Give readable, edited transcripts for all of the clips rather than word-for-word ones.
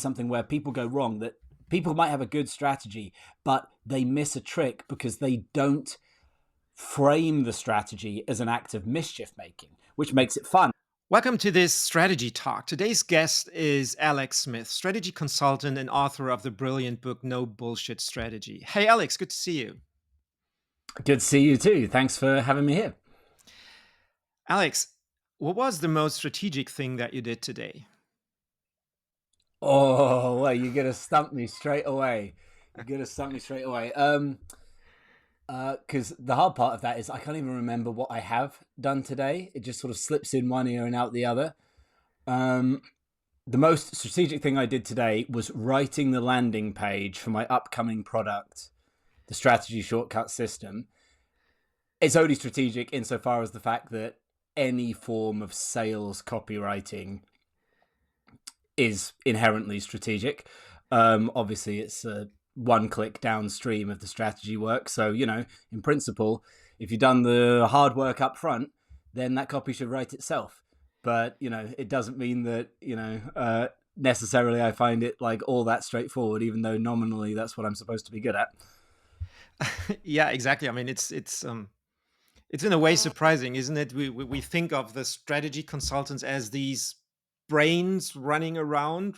something where people go wrong, that people might have a good strategy, but they miss a trick because they don't frame the strategy as an act of mischief making, which makes it fun. Welcome to this strategy talk. Today's guest is Alex Smith, strategy consultant and author of the brilliant book No Bullshit Strategy. Hey, Alex, good to see you. Good to see you too. Thanks for having me here. Alex, what was the most strategic thing that you did today? Oh, well, you're gonna stump me straight away. Because the hard part of that is I can't even remember what I have done today. It just sort of slips in one ear and out the other. The most strategic thing I did today was writing the landing page for my upcoming product, the strategy shortcut system. It's only strategic insofar as the fact that any form of sales copywriting is inherently strategic. Obviously, it's a one click downstream of the strategy work. So, in principle, if you've done the hard work up front, then that copy should write itself. But, it doesn't mean that, necessarily I find it like all that straightforward, even though nominally that's what I'm supposed to be good at. Yeah, exactly. I mean, it's in a way surprising, isn't it? We think of the strategy consultants as these brains running around,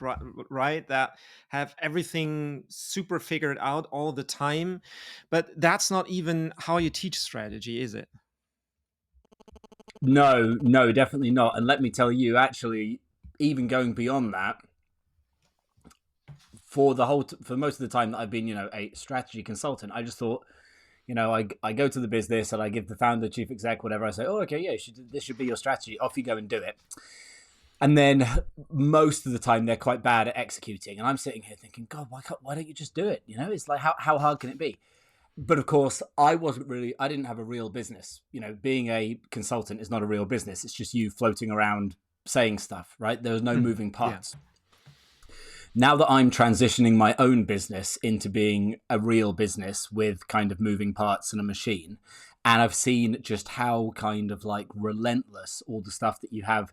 right? That have everything super figured out all the time. But that's not even how you teach strategy, is it? No, definitely not. And let me tell you, actually, even going beyond that, for most of the time that I've been, a strategy consultant, I just thought, I go to the business and I give the founder, chief exec, whatever. I say, oh, okay, yeah, this should be your strategy. Off you go and do it. And then most of the time they're quite bad at executing. And I'm sitting here thinking, God, why don't you just do it? It's like, how hard can it be? But of course, I didn't have a real business. Being a consultant is not a real business. It's just you floating around saying stuff, right? There was no moving parts. Yeah. Now that I'm transitioning my own business into being a real business with kind of moving parts and a machine, and I've seen just how kind of like relentless all the stuff that you have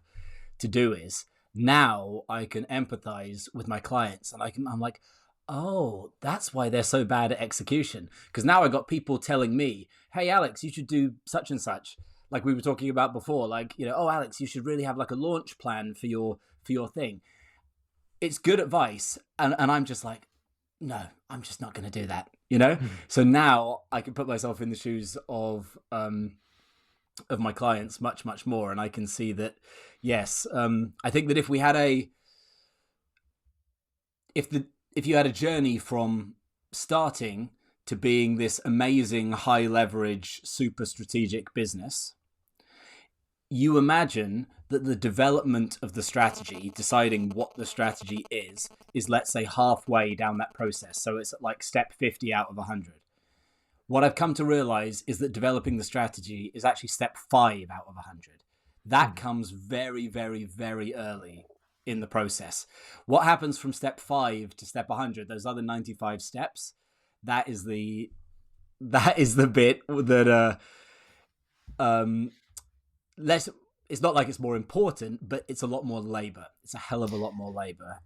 to do is, now I can empathize with my clients, and I'm like, oh, that's why they're so bad at execution. Because now I got people telling me, hey, Alex, you should do such and such. Like we were talking about before, like, oh, Alex, you should really have like a launch plan for your thing. It's good advice. And I'm just like, no, I'm just not going to do that, So now I can put myself in the shoes of my clients much, much more. And I can see that, yes, I think that if you had a journey from starting to being this amazing high leverage, super strategic business, you imagine that the development of the strategy, deciding what the strategy is let's say halfway down that process. So it's like step 50 out of 100. What I've come to realize is that developing the strategy is actually step 5 out of 100. That comes very, very, very early in the process. What happens from step 5 to step 100, those other 95 steps, that is the bit that it's not like it's more important, but it's a lot more labor. It's a hell of a lot more labor.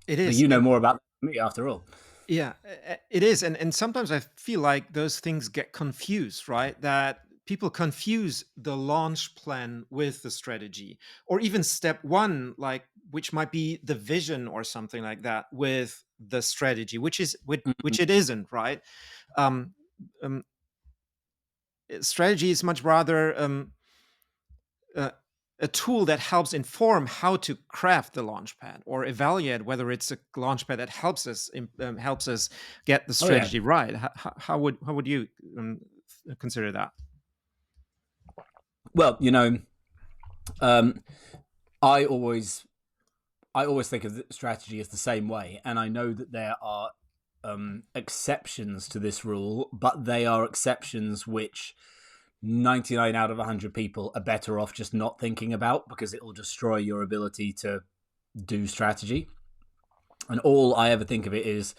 It is. But you know more about me after all. Yeah, it is. And sometimes I feel like those things get confused, right? That people confuse the launch plan with the strategy, or even step 1, like which might be the vision or something like that, with the strategy, which it isn't, right? Um, Strategy is much rather a tool that helps inform how to craft the launchpad, or evaluate whether it's a launchpad that helps us get the strategy right. How would you consider that? Well, I always think of the strategy as the same way, and I know that there are exceptions to this rule, but they are exceptions which 99 out of 100 people are better off just not thinking about, because it will destroy your ability to do strategy. And all I ever think of it is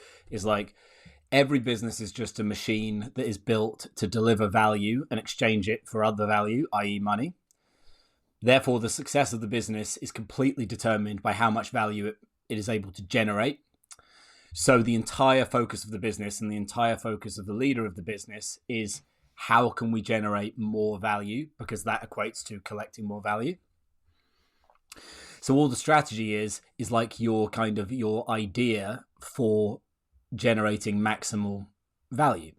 like, every business is just a machine that is built to deliver value and exchange it for other value, i.e. money. Therefore, the success of the business is completely determined by how much value it it is able to generate. So the entire focus of the business and the entire focus of the leader of the business is how can we generate more value, because that equates to collecting more value. So all the strategy is like your idea for generating maximal value.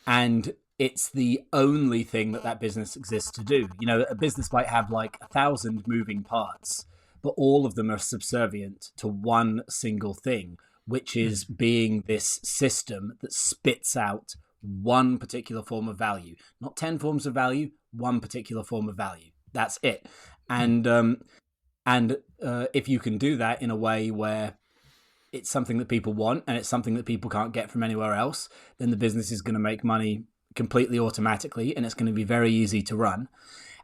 And it's the only thing that business exists to do. You know, a business might have like 1,000 moving parts, but all of them are subservient to one single thing, which is being this system that spits out one particular form of value, not 10 forms of value, one particular form of value. That's it. And if you can do that in a way where it's something that people want and it's something that people can't get from anywhere else, then the business is going to make money completely automatically, and it's going to be very easy to run.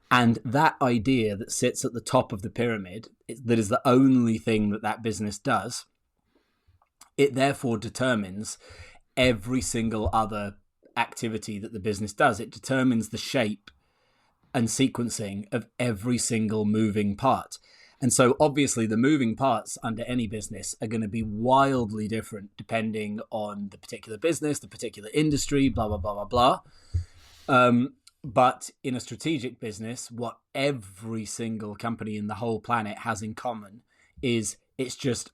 And that idea that sits at the top of the pyramid, that is the only thing that business does, it therefore determines every single other activity that the business does. It determines the shape and sequencing of every single moving part. And so obviously the moving parts under any business are going to be wildly different depending on the particular business, the particular industry, blah, blah, blah, blah, blah. But in a strategic business, what every single company in the whole planet has in common is it's just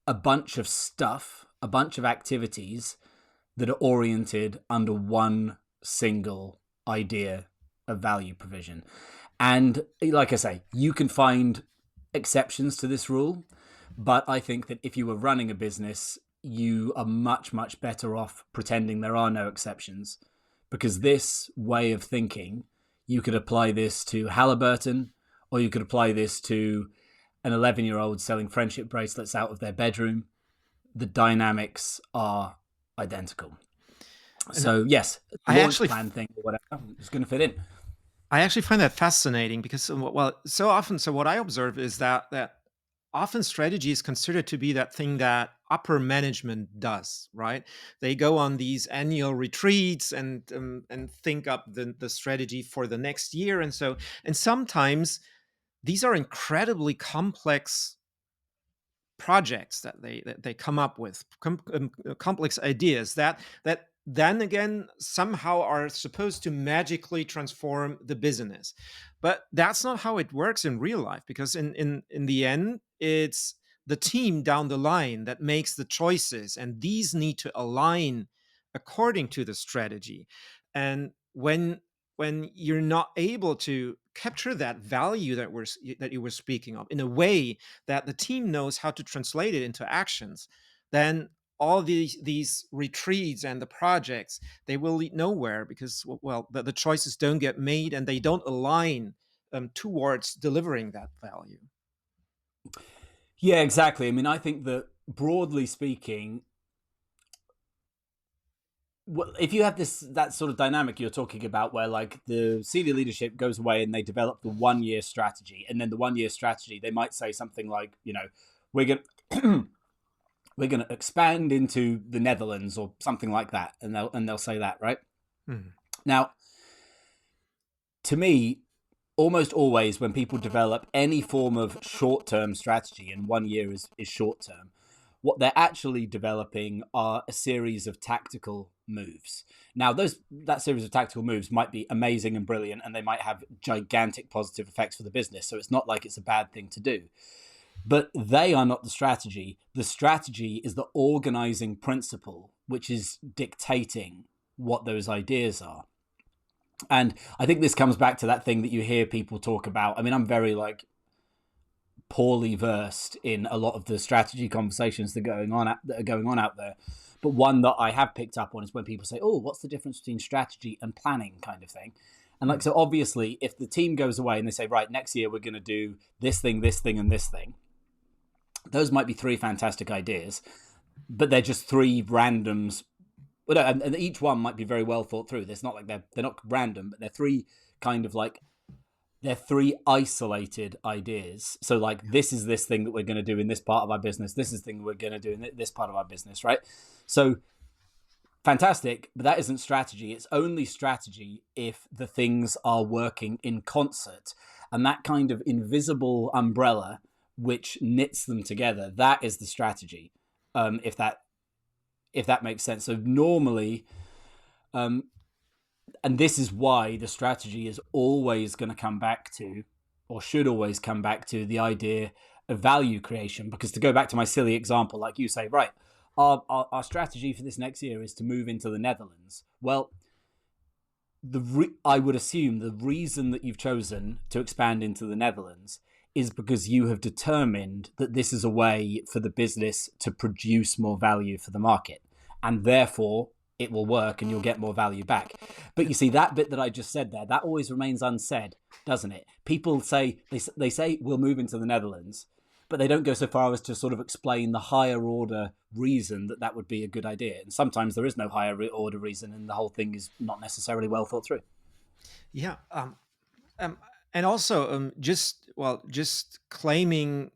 a bunch of stuff, a bunch of activities that are oriented under one single idea of value provision. And like I say, you can find exceptions to this rule, but I think that if you were running a business, you are much, much better off pretending there are no exceptions, because this way of thinking, you could apply this to Halliburton, or you could apply this to an 11-year-old selling friendship bracelets out of their bedroom. The dynamics are identical. So yes, launch plan thing or whatever is going to fit in. I actually find that fascinating because, well, so what I observe is that often strategy is considered to be that thing that upper management does, right? They go on these annual retreats and think up the strategy for the next year, and sometimes these are incredibly complex projects that they come up with, complex ideas that then again somehow are supposed to magically transform the business. But that's not how it works in real life, because in the end, it's the team down the line that makes the choices, and these need to align according to the strategy. And when you're not able to capture that value that you were speaking of in a way that the team knows how to translate it into actions, then all these retreats and the projects, they will lead nowhere, because, well, the choices don't get made and they don't align towards delivering that value. Yeah, exactly. I mean, I think that broadly speaking, well, if you have that sort of dynamic you're talking about, where like the senior leadership goes away and they develop the 1-year strategy, and then the 1-year strategy, they might say something like, you know, we're going to expand into the Netherlands or something like that, and they'll say that, right? Mm-hmm. Now, to me, almost always when people develop any form of short-term strategy, and 1 year is short-term, what they're actually developing are a series of tactical moves. Now, that series of tactical moves might be amazing and brilliant, and they might have gigantic positive effects for the business. So it's not like it's a bad thing to do. But they are not the strategy. The strategy is the organizing principle, which is dictating what those ideas are. And I think this comes back to that thing that you hear people talk about. I mean, I'm very poorly versed in a lot of the strategy conversations that are going on out there. But one that I have picked up on is when people say, oh, what's the difference between strategy and planning, kind of thing. And so obviously, if the team goes away and they say, right, next year we're going to do this thing, and this thing, those might be 3 fantastic ideas, but they're just 3 randoms. Well, no, and each one might be very well thought through. It's not like they're not random, but they're 3 they're 3 isolated ideas. So like, this is this thing that we're going to do in this part of our business. This is the thing we're going to do in this part of our business, right? So fantastic, but that isn't strategy. It's only strategy if the things are working in concert. And that kind of invisible umbrella which knits them together. That is the strategy. If that makes sense. So normally, um, and this is why the strategy is always going to come back to, or should always come back to, the idea of value creation. Because to go back to my silly example, like you say, right, our strategy for this next year is to move into the Netherlands. Well, I would assume the reason that you've chosen to expand into the Netherlands is because you have determined that this is a way for the business to produce more value for the market, and therefore it will work and you'll get more value back. But you see, that bit that I just said there, that always remains unsaid, doesn't it? People say, they say we'll move into the Netherlands, but they don't go so far as to sort of explain the higher order reason that that would be a good idea. And sometimes there is no higher order reason, and the whole thing is not necessarily well thought through. Yeah. And also, just claiming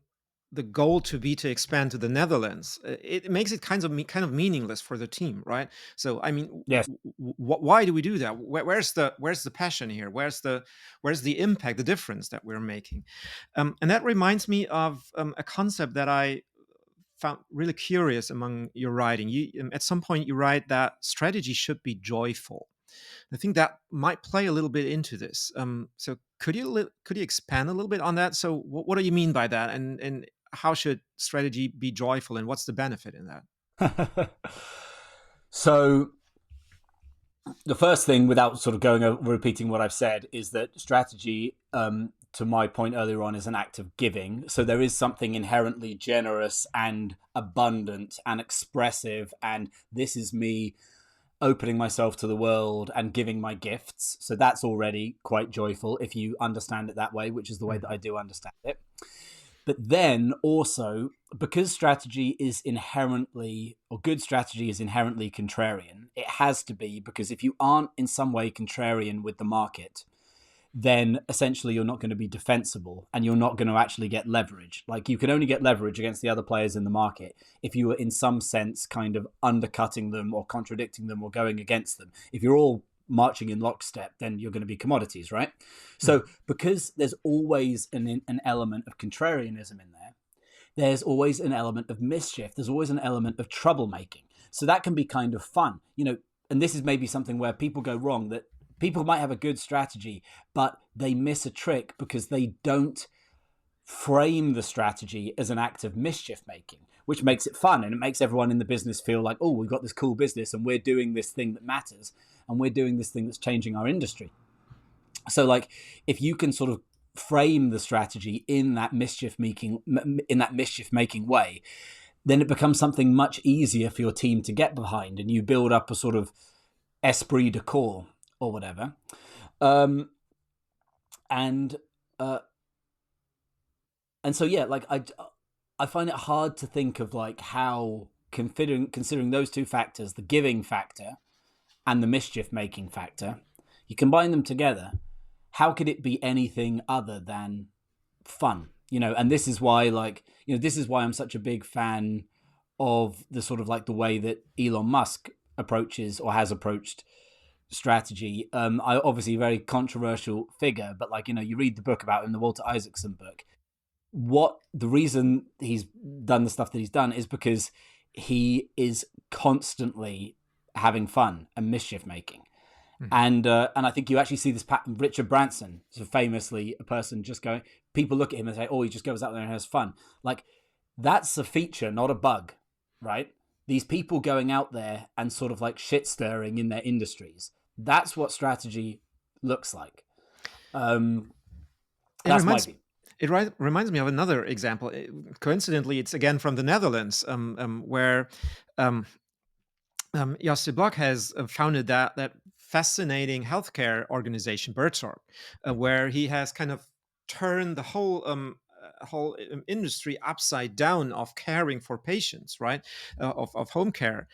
the goal to be to expand to the Netherlands, it makes it kind of meaningless for the team, right? So, I mean, Yes. why do we do that? Where's the passion here? Where's the impact, the difference that we're making? And that reminds me of a concept that I found really curious among your writing. At some point you write that strategy should be joyful. I think that might play a little bit into this. So could you expand a little bit on that? So what do you mean by that, and how should strategy be joyful, and what's the benefit in that? So the first thing, without sort of going over repeating what I've said, is that strategy, to my point earlier on, is an act of giving. So there is something inherently generous and abundant and expressive, and this is me opening myself to the world and giving my gifts. So that's already quite joyful if you understand it that way, which is the way that I do understand it. But then also, because strategy is inherently, or good strategy is inherently contrarian, it has to be, because if you aren't in some way contrarian with the market, then essentially you're not going to be defensible and you're not going to actually get leverage. Like, you can only get leverage against the other players in the market if you are in some sense kind of undercutting them or contradicting them or going against them. If you're all marching in lockstep, then you're going to be commodities, right? So because there's always an element of contrarianism in there, there's always an element of mischief. There's always an element of troublemaking. So that can be kind of fun, and this is maybe something where people go wrong, that people might have a good strategy, but they miss a trick because they don't frame the strategy as an act of mischief making, which makes it fun, and it makes everyone in the business feel like, oh, we've got this cool business and we're doing this thing that matters and we're doing this thing that's changing our industry. So, like, if you can sort of frame the strategy in that mischief making way, then it becomes something much easier for your team to get behind, and you build up a sort of esprit de corps or whatever. And so, yeah, like, I find it hard to think of like how, considering those two factors, the giving factor and the mischief making factor, you combine them together, how could it be anything other than fun? And this is why, this is why I'm such a big fan of the sort of like the way that Elon Musk approaches or has approached strategy. I obviously a very controversial figure, but you read the book about him, the Walter Isaacson book. The reason he's done the stuff that he's done is because he is constantly having fun and mischief making. And I think you actually see this pattern. Richard Branson, so famously a person just going, people look at him and say, oh, he just goes out there and has fun. Like, that's a feature, not a bug, right? These people going out there and sort of like shit stirring in their industries. That's what strategy looks like. That's my view. It reminds me of another example. Coincidentally, it's again from the Netherlands, where Jos de Blok has founded that fascinating healthcare organization, Bertzorg, where he has kind of turned the whole industry upside down of caring for patients, right? Of home care,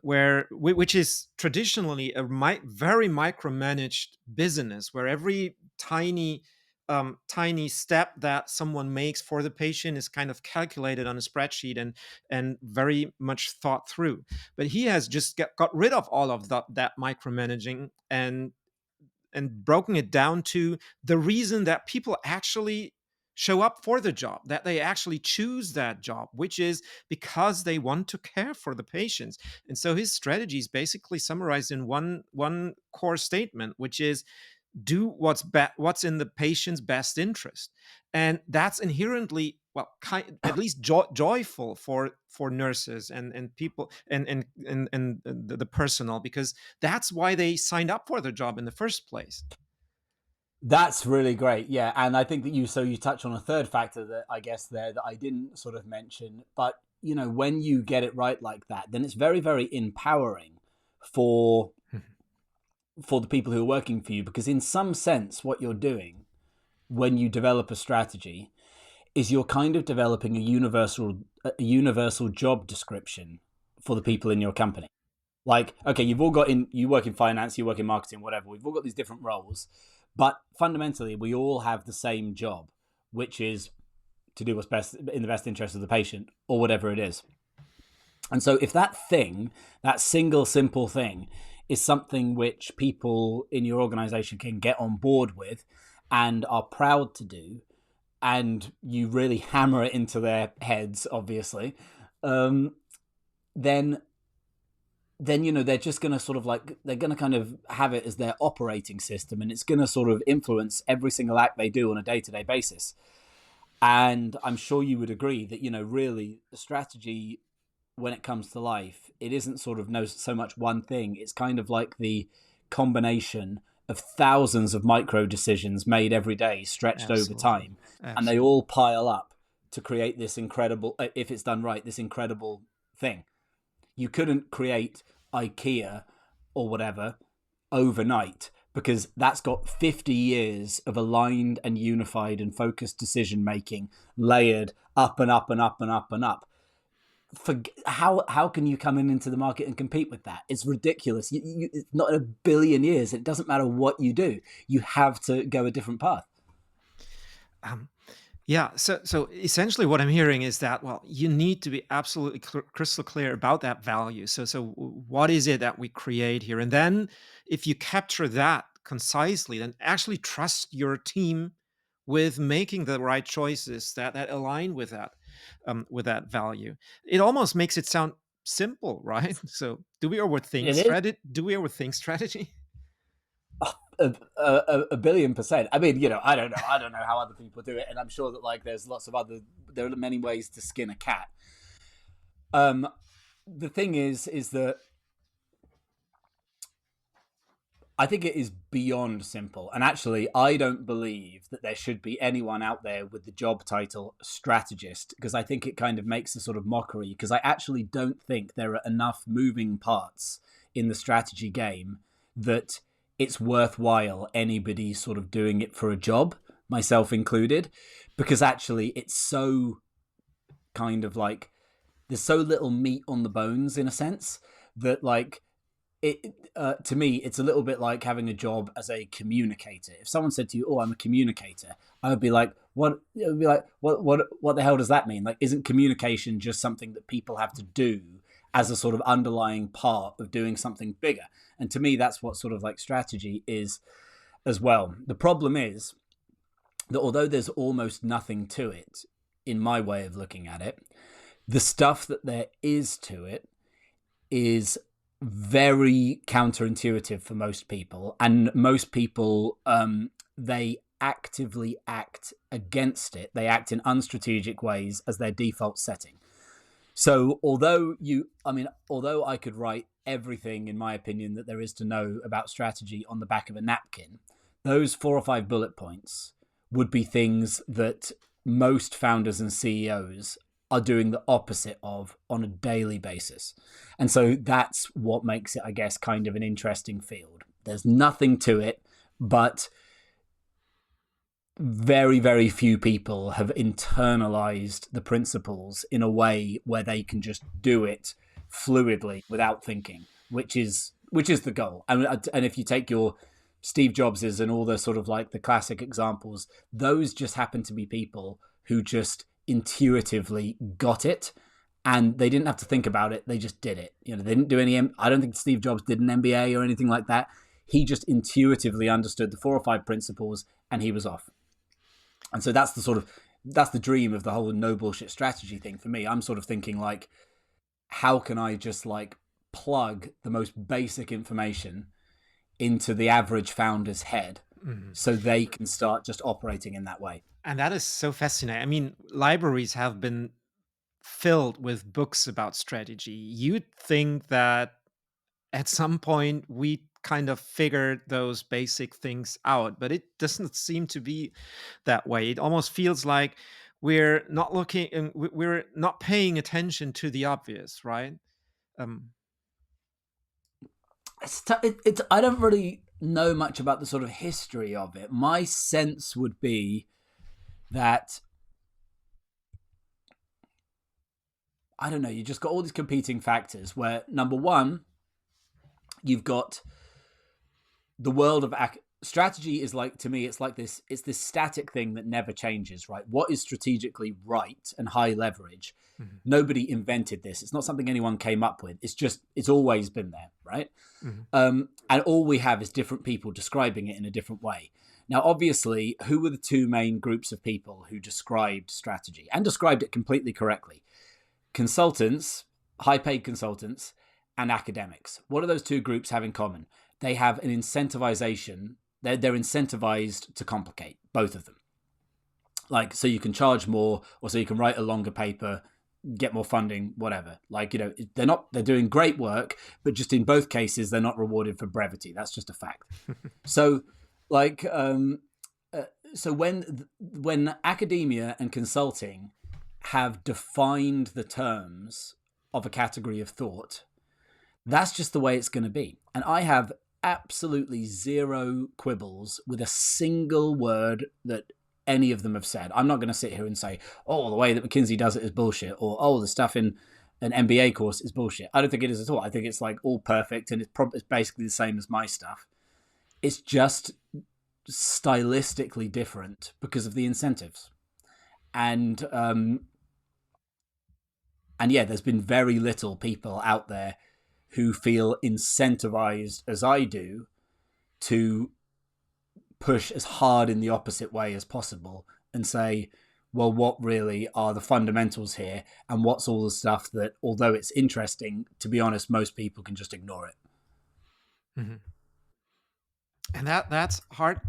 which is traditionally a very micromanaged business, where every tiny step that someone makes for the patient is kind of calculated on a spreadsheet and very much thought through. But he has just got rid of all of that micromanaging and broken it down to the reason that people actually show up for the job, that they actually choose that job, which is because they want to care for the patients. And so his strategy is basically summarized in one core statement, which is do what's in the patient's best interest. And that's inherently, well, at least joyful for nurses and people and the personnel, because that's why they signed up for the job in the first place. That's really great. Yeah. And I think that you touch on a third factor that I guess there that I didn't sort of mention, but when you get it right like that, then it's very, very empowering for the people who are working for you, because in some sense what you're doing when you develop a strategy is you're kind of developing a universal job description for the people in your company. Like, okay, you work in finance, you work in marketing, whatever. We've all got these different roles, but fundamentally we all have the same job, which is to do what's best in the best interest of the patient, or whatever it is. And so if that single simple thing is something which people in your organization can get on board with and are proud to do, and you really hammer it into their heads, obviously, then they're just going to sort of they're going to kind of have it as their operating system, and it's going to sort of influence every single act they do on a day-to-day basis. And I'm sure you would agree that, really the strategy when it comes to life, it isn't sort of so much one thing. It's kind of like the combination of thousands of micro decisions made every day, stretched over time. Absolutely. And they all pile up to create this incredible, if it's done right, this incredible thing. You couldn't create IKEA or whatever overnight, because that's got 50 years of aligned and unified and focused decision making layered up and up and up and up and up. How can you come into the market and compete with that? It's ridiculous. It's not in a billion years. It doesn't matter what you do. You have to go a different path. Yeah. So essentially what I'm hearing is that, well, you need to be absolutely crystal clear about that value. So what is it that we create here? And then if you capture that concisely, then actually trust your team with making the right choices that align with that value. It almost makes it sound simple, right? So do we overthink strategy? A billion percent. I mean, I don't know how other people do it, and I'm sure that there are many ways to skin a cat. The thing is that I think it is beyond simple. And actually, I don't believe that there should be anyone out there with the job title strategist, because I think it kind of makes a sort of mockery, because I actually don't think there are enough moving parts in the strategy game that it's worthwhile anybody sort of doing it for a job, myself included, because actually it's so kind of like there's so little meat on the bones in a sense that to me, it's a little bit like having a job as a communicator. If someone said to you, "Oh, I'm a communicator," I would be like, "What?" It would be like, "What the hell does that mean? Like, isn't communication just something that people have to do as a sort of underlying part of doing something bigger?" And to me, that's what sort of like strategy is as well. The problem is that although there's almost nothing to it, in my way of looking at it, the stuff that there is to it is very counterintuitive for most people, and most people they actively act against it. They act in unstrategic ways as their default setting. So although I could write everything, in my opinion, that there is to know about strategy on the back of a napkin, those 4 or 5 bullet points would be things that most founders and CEOs are doing the opposite of on a daily basis. And so that's what makes it, I guess, kind of an interesting field. There's nothing to it, but very, very few people have internalized the principles in a way where they can just do it fluidly without thinking, which is the goal. And if you take your Steve Jobses and all the sort of like the classic examples, those just happen to be people who just intuitively got it, and they didn't have to think about it. They just did it. They didn't do any. I don't think Steve Jobs did an MBA or anything like that. He just intuitively understood the 4 or 5 principles, and he was off. And so that's the sort of that's the dream of the whole no bullshit strategy thing for me. I'm sort of thinking like, how can I just like plug the most basic information into the average founder's head so they can start just operating in that way. And that is so fascinating. I mean, libraries have been filled with books about strategy. You'd think that at some point we kind of figured those basic things out, but it doesn't seem to be that way. It almost feels like we're not looking and we're not paying attention to the obvious, right? Um, It's I don't really know much about the sort of history of it. My sense would be that I don't know, you just got all these competing factors where number one, you've got the world of strategy is like, to me, it's like it's this static thing that never changes, right? What is strategically right and high leverage? mhm, Nobody invented this. It's not something anyone came up with. It's always been there, right? mhm, And all we have is different people describing it in a different way. Now, obviously, who were the two main groups of people who described strategy and described it completely correctly? Consultants, high-paid consultants, and academics. What do those two groups have in common? They have an incentivization. They're incentivized to complicate, both of them. Like, so you can charge more, or so you can write a longer paper, get more funding, whatever. Like, they're doing great work, but just in both cases, they're not rewarded for brevity. That's just a fact. So, like, so when academia and consulting have defined the terms of a category of thought, that's just the way it's going to be. And I have absolutely zero quibbles with a single word that any of them have said. I'm not going to sit here and say, oh, the way that McKinsey does it is bullshit, or oh, the stuff in an MBA course is bullshit. I don't think it is at all. I think it's like all perfect, and it's basically the same as my stuff. It's just stylistically different because of the incentives. And yeah, there's been very little people out there who feel incentivized as I do to push as hard in the opposite way as possible and say, well, what really are the fundamentals here? And what's all the stuff that, although it's interesting, to be honest, most people can just ignore it. mhm. And that's hard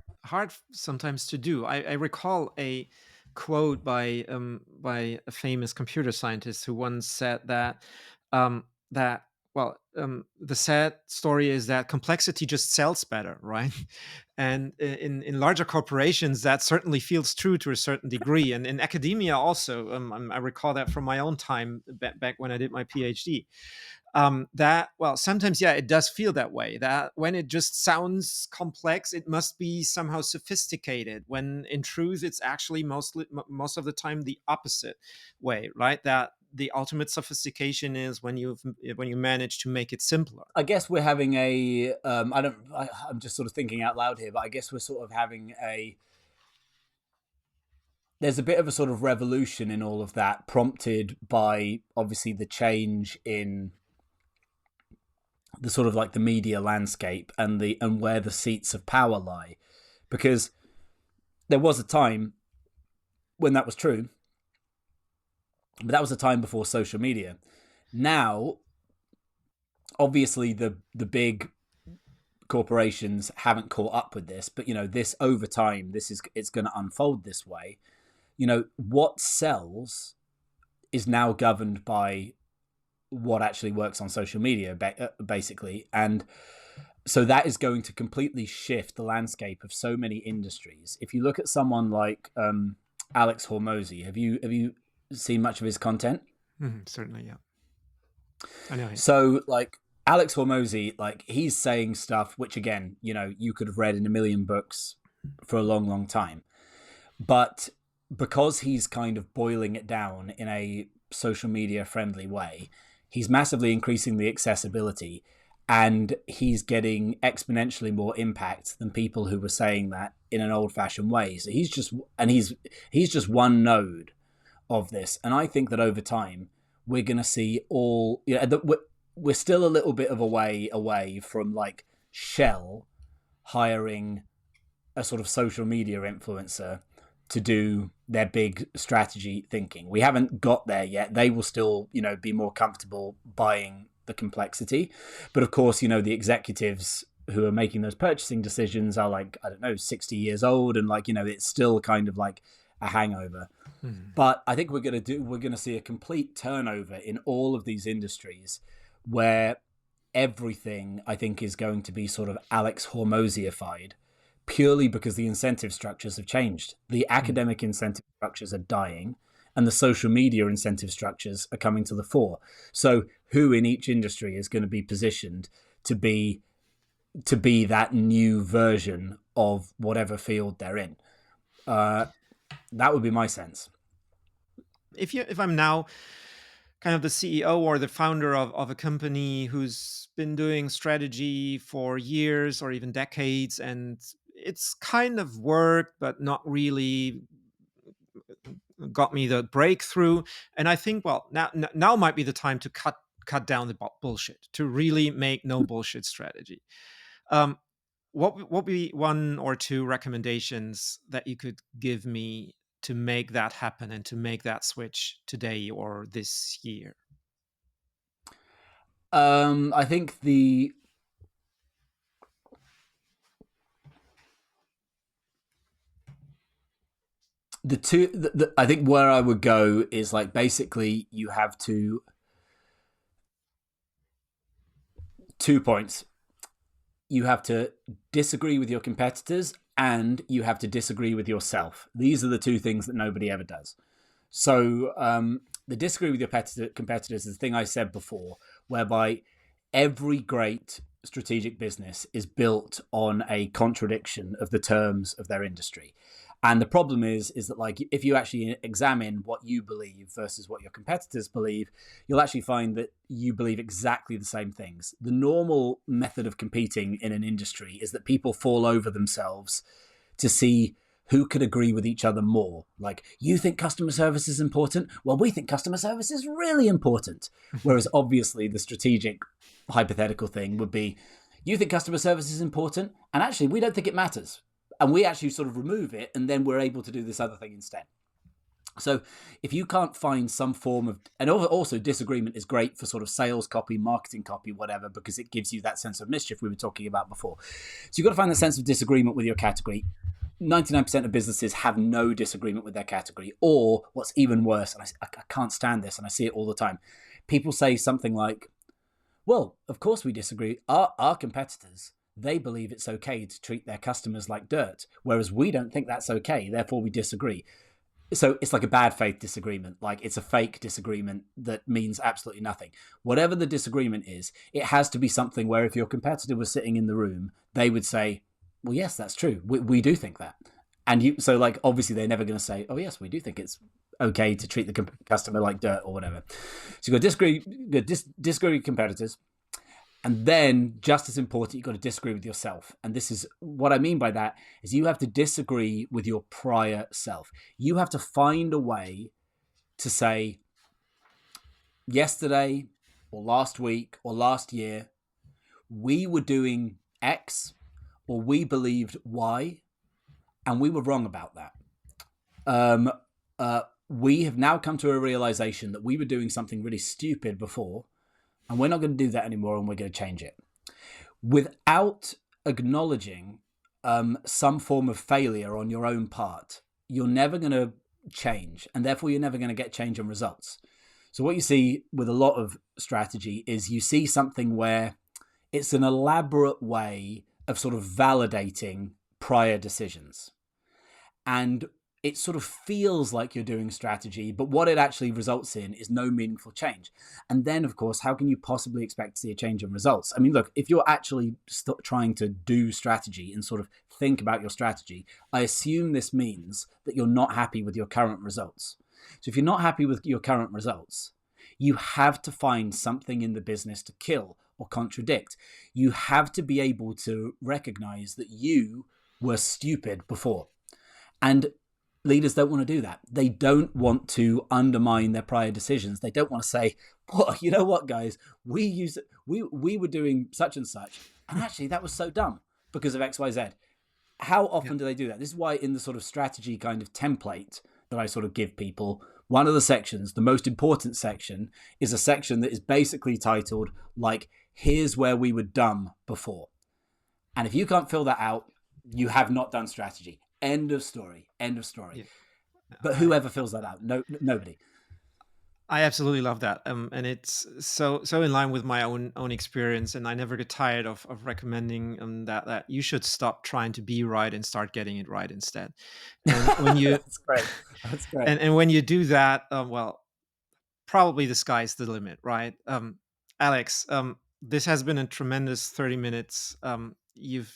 sometimes to do. I recall a quote by a famous computer scientist who once said that that the sad story is that complexity just sells better, right? And in larger corporations, that certainly feels true to a certain degree, and in academia also. I recall that from my own time back when I did my PhD. That, well, sometimes, yeah, it does feel that way, that when it just sounds complex, it must be somehow sophisticated, when in truth it's actually most of the time the opposite way, right? That the ultimate sophistication is when you manage to make it simpler. I guess we're having I'm just sort of thinking out loud here, but I guess we're sort of having there's a bit of a sort of revolution in all of that, prompted by obviously the change in the sort of like the media landscape and where the seats of power lie. Because there was a time when that was true, but that was a time before social media. Now, obviously the big corporations haven't caught up with this, but this over time, it's going to unfold this way. What sells is now governed by what actually works on social media, basically. And so that is going to completely shift the landscape of so many industries. If you look at someone like Alex Hormozy, have you seen much of his content? Certainly, yeah. I know him. So, like, Alex Hormozy, like, he's saying stuff which, again, you could have read in a million books for a long, long time. But because he's kind of boiling it down in a social media friendly way, he's massively increasing the accessibility, and he's getting exponentially more impact than people who were saying that in an old-fashioned way. So he's just one node of this, and I think that over time we're going to see we're still a little bit of a way away from like Shell hiring a sort of social media influencer to do their big strategy thinking. We haven't got there yet. They will still, be more comfortable buying the complexity. But of course, the executives who are making those purchasing decisions are like, I don't know, 60 years old. And it's still kind of like a hangover. But I think we're going to see a complete turnover in all of these industries where everything, I think, is going to be sort of Alex Hormoziified, purely because the incentive structures have changed. The academic incentive structures are dying, and the social media incentive structures are coming to the fore. So who in each industry is going to be positioned to be that new version of whatever field they're in? That would be my sense. If I'm now kind of the CEO or the founder of a company who's been doing strategy for years or even decades, and it's kind of worked, but not really got me the breakthrough. And I think, well, now might be the time to cut down the bullshit, to really make no bullshit strategy. What would be one or two recommendations that you could give me to make that happen and to make that switch today or this year? I think I think where I would go is like, basically you have 2 points. You have to disagree with your competitors, and you have to disagree with yourself. These are the 2 things that nobody ever does. So the disagree with your competitors is the thing I said before, whereby every great strategic business is built on a contradiction of the terms of their industry. And the problem is that, like, if you actually examine what you believe versus what your competitors believe, you'll actually find that you believe exactly the same things. The normal method of competing in an industry is that people fall over themselves to see who could agree with each other more. Like, you think customer service is important? Well, we think customer service is really important. Whereas obviously the strategic hypothetical thing would be, you think customer service is important, and actually we don't think it matters. And we actually sort of remove it, and then we're able to do this other thing instead. So if you can't find some form of, and also disagreement is great for sort of sales copy, marketing copy, whatever, because it gives you that sense of mischief we were talking about before. So you've got to find the sense of disagreement with your category. 99% of businesses have no disagreement with their category, or what's even worse, and I can't stand this, and I see it all the time. People say something like, well, of course we disagree. Our competitors, they believe it's okay to treat their customers like dirt, whereas we don't think that's okay, therefore we disagree. So it's like a bad faith disagreement. Like, it's a fake disagreement that means absolutely nothing. Whatever the disagreement is, it has to be something where if your competitor was sitting in the room, they would say, well, yes, that's true. We do think that. And so like, obviously they're never going to say, oh yes, we do think it's okay to treat the customer like dirt or whatever. So you've got disagree with competitors. And then, just as important, you've got to disagree with yourself. And this is what I mean by that, is you have to disagree with your prior self. You have to find a way to say, yesterday or last week or last year, we were doing X or we believed Y, and we were wrong about that. We have now come to a realization that we were doing something really stupid before, and we're not going to do that anymore, and we're going to change it. Without acknowledging some form of failure on your own part, you're never going to change, and therefore you're never going to get change in results. So what you see with a lot of strategy is you see something where it's an elaborate way of sort of validating prior decisions. And it sort of feels like you're doing strategy, but what it actually results in is no meaningful change. And then, of course, how can you possibly expect to see a change in results? I mean, look, if you're actually trying to do strategy and sort of think about your strategy, I assume this means that you're not happy with your current results. So if you're not happy with your current results, you have to find something in the business to kill or contradict. You have to be able to recognize that you were stupid before. And leaders don't want to do that. They don't want to undermine their prior decisions. They don't want to say, well, you know what, guys, we were doing such and such, and actually that was so dumb because of X, Y, Z. how Yeah. often do they do that? This is why in the sort of strategy kind of template that I sort of give people, one of the sections, the most important section, is a section that is basically titled like, here's where we were dumb before. And if you can't fill that out, you have not done strategy. End of story. End of story. Yeah. But I whoever fills that out? No, nobody. I absolutely love that, and it's so in line with my own experience, and I never get tired of recommending that you should stop trying to be right and start getting it right instead. And when you That's great. That's great. and when you do that, well, probably the sky's the limit, right? Alex, this has been a tremendous 30 minutes. You've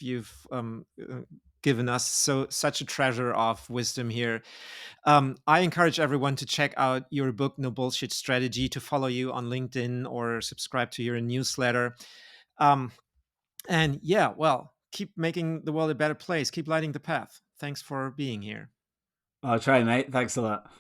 given us such a treasure of wisdom here. I encourage everyone to check out your book, No Bullshit Strategy, to follow you on LinkedIn or subscribe to your newsletter. Um, and yeah, well, keep making the world a better place. Keep lighting the path. Thanks for being here. I'll try, mate. Thanks a lot.